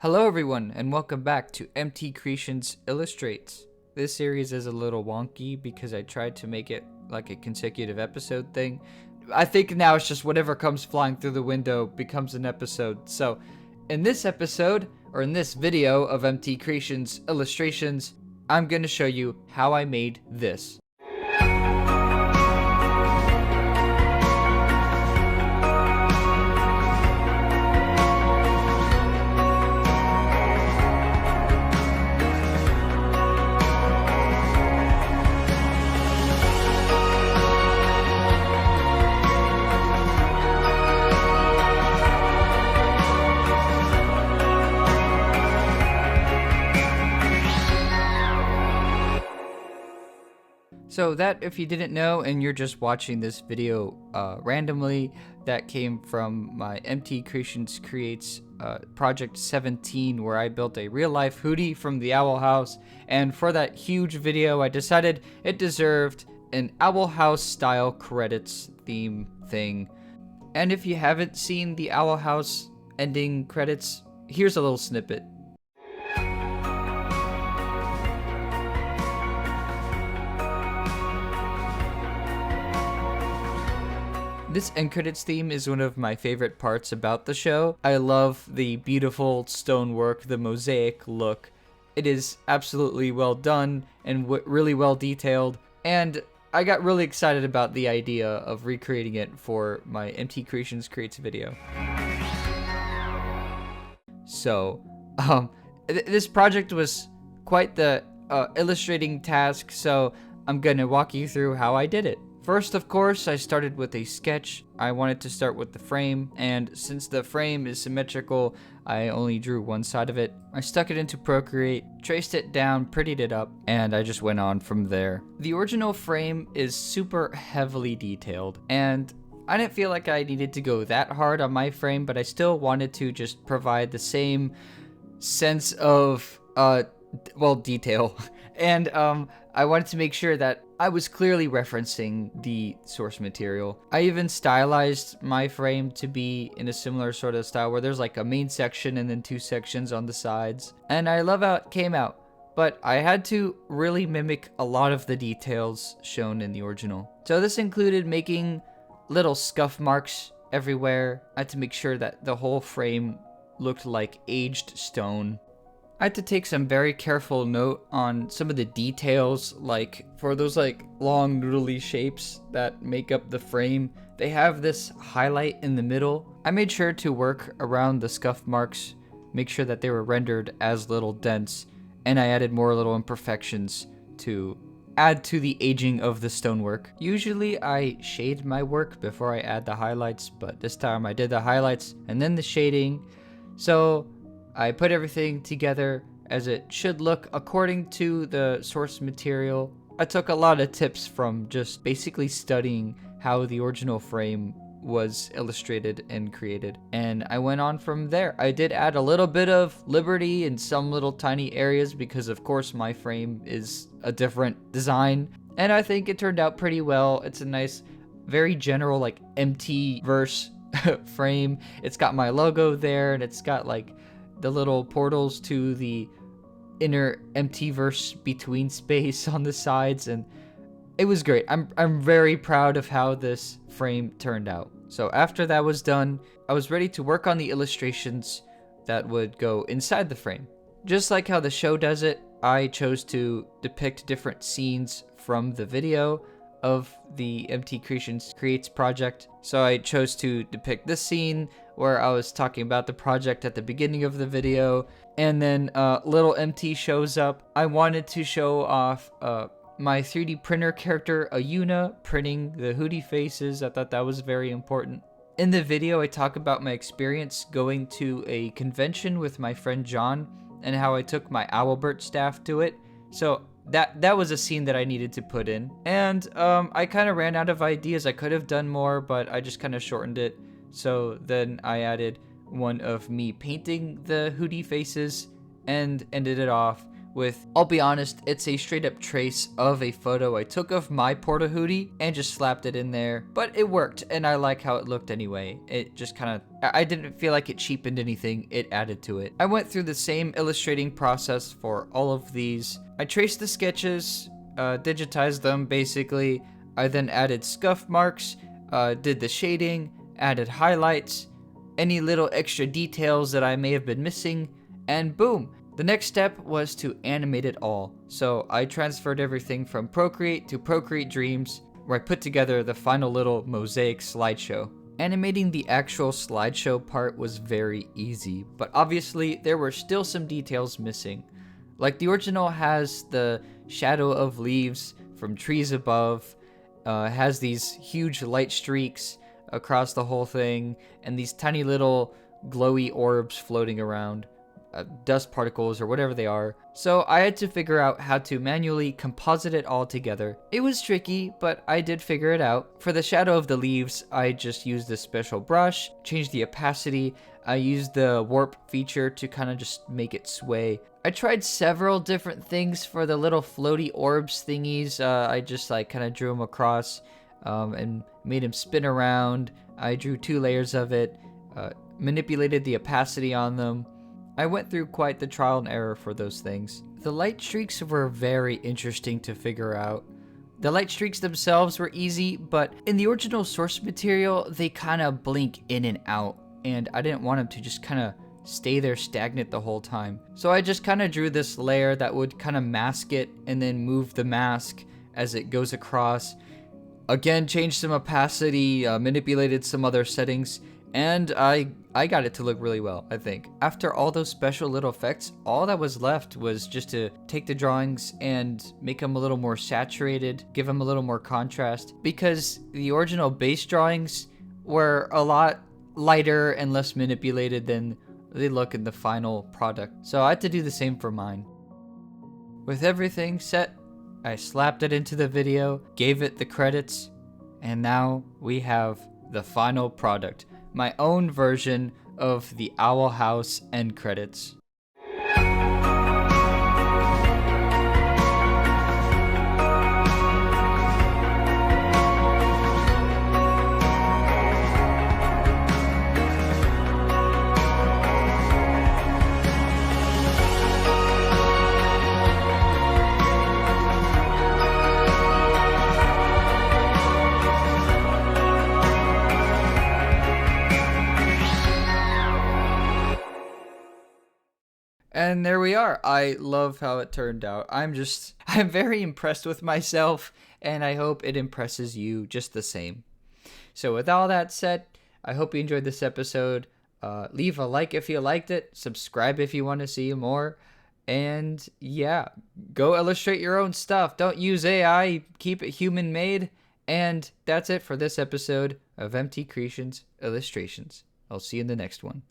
Hello everyone and welcome back to MT Creations Illustrates. This series is a little wonky because I tried to make it like a consecutive episode thing. I think now it's just whatever comes flying through the window becomes an episode. So in this episode, or in this video of MT Creations Illustrations, I'm going to show you how I made this. So that, if you didn't know and you're just watching this video randomly, that came from my MT Creations Creates Project 17, where I built a real-life Hooty from the Owl House. And for that huge video, I decided it deserved an Owl House style credits theme thing. And if you haven't seen the Owl House ending credits, here's a little snippet. This end credits theme is one of my favorite parts about the show. I love the beautiful stonework, the mosaic look. It is absolutely well done and really well detailed, and I got really excited about the idea of recreating it for my MT Creations Creates video. So, this project was quite the illustrating task, so I'm gonna walk you through how I did it. First, of course, I started with a sketch. I wanted to start with the frame, and since the frame is symmetrical, I only drew one side of it. I stuck it into Procreate, traced it down, prettied it up, and I just went on from there. The original frame is super heavily detailed, and I didn't feel like I needed to go that hard on my frame, but I still wanted to just provide the same sense of, detail. And I wanted to make sure that I was clearly referencing the source material. I even stylized my frame to be in a similar sort of style where there's like a main section and then two sections on the sides. And I love how it came out, but I had to really mimic a lot of the details shown in the original. So this included making little scuff marks everywhere. I had to make sure that the whole frame looked like aged stone. I had to take some very careful note on some of the details, like for those like long noodly shapes that make up the frame, they have this highlight in the middle. I made sure to work around the scuff marks, make sure that they were rendered as little dents, and I added more little imperfections to add to the aging of the stonework. Usually I shade my work before I add the highlights, but this time I did the highlights and then the shading. So I put everything together as it should look according to the source material. I took a lot of tips from just basically studying how the original frame was illustrated and created, and I went on from there. I did add a little bit of liberty in some little tiny areas because of course my frame is a different design, and I think it turned out pretty well. It's a nice, very general like MT verse frame. It's got my logo there, and it's got like the little portals to the inner MTverse between space on the sides, and it was great. I'm very proud of how this frame turned out. So after that was done, I was ready to work on the illustrations that would go inside the frame. Just like how the show does it, I chose to depict different scenes from the video of the MT Creations Creates project. So I chose to depict this scene where I was talking about the project at the beginning of the video, and then little MT shows up. I wanted to show off my 3D printer character Ayuna printing the Hooty faces. I thought that was very important. In the video, I talk about my experience going to a convention with my friend John and how I took my Owlbert staff to it. So that was a scene that I needed to put in. And I kind of ran out of ideas. I could have done more, but I just kind of shortened it. So then I added one of me painting the Hooty faces and ended it off with, I'll be honest, it's a straight up trace of a photo I took of my Hooty and just slapped it in there. But it worked, and I like how it looked anyway. It just kind of, I didn't feel like it cheapened anything, it added to it. I went through the same illustrating process for all of these. I traced the sketches, digitized them basically. I then added scuff marks, did the shading, added highlights, any little extra details that I may have been missing, and boom. The next step was to animate it all. So I transferred everything from Procreate to Procreate Dreams, where I put together the final little mosaic slideshow. Animating the actual slideshow part was very easy, but obviously there were still some details missing. Like the original has the shadow of leaves from trees above, has these huge light streaks across the whole thing, and these tiny little glowy orbs floating around. Dust particles or whatever they are. So I had to figure out how to manually composite it all together. It was tricky, but I did figure it out. For the shadow of the leaves, I just used a special brush, changed the opacity. I used the warp feature to kind of just make it sway. I tried several different things for the little floaty orbs thingies. I just like kind of drew them across and made them spin around. I drew 2 layers of it, manipulated the opacity on them. I went through quite the trial and error for those things. The light streaks were very interesting to figure out. The light streaks themselves were easy, but in the original source material, they kind of blink in and out, and I didn't want them to just kind of stay there stagnant the whole time. So I just kind of drew this layer that would kind of mask it and then move the mask as it goes across. Again, changed some opacity, manipulated some other settings, and I got it to look really well, I think. After all those special little effects, all that was left was just to take the drawings and make them a little more saturated, give them a little more contrast, because the original base drawings were a lot lighter and less manipulated than they look in the final product. So I had to do the same for mine. With everything set, I slapped it into the video, gave it the credits, and now we have the final product. My own version of the Owl House end credits. And there we are. I love how it turned out. I'm very impressed with myself, and I hope it impresses you just the same. So with all that said, I hope you enjoyed this episode. Leave a like if you liked it. Subscribe if you want to see more. And yeah, go illustrate your own stuff. Don't use AI. Keep it human made. And that's it for this episode of MT Creations Illustrations. I'll see you in the next one.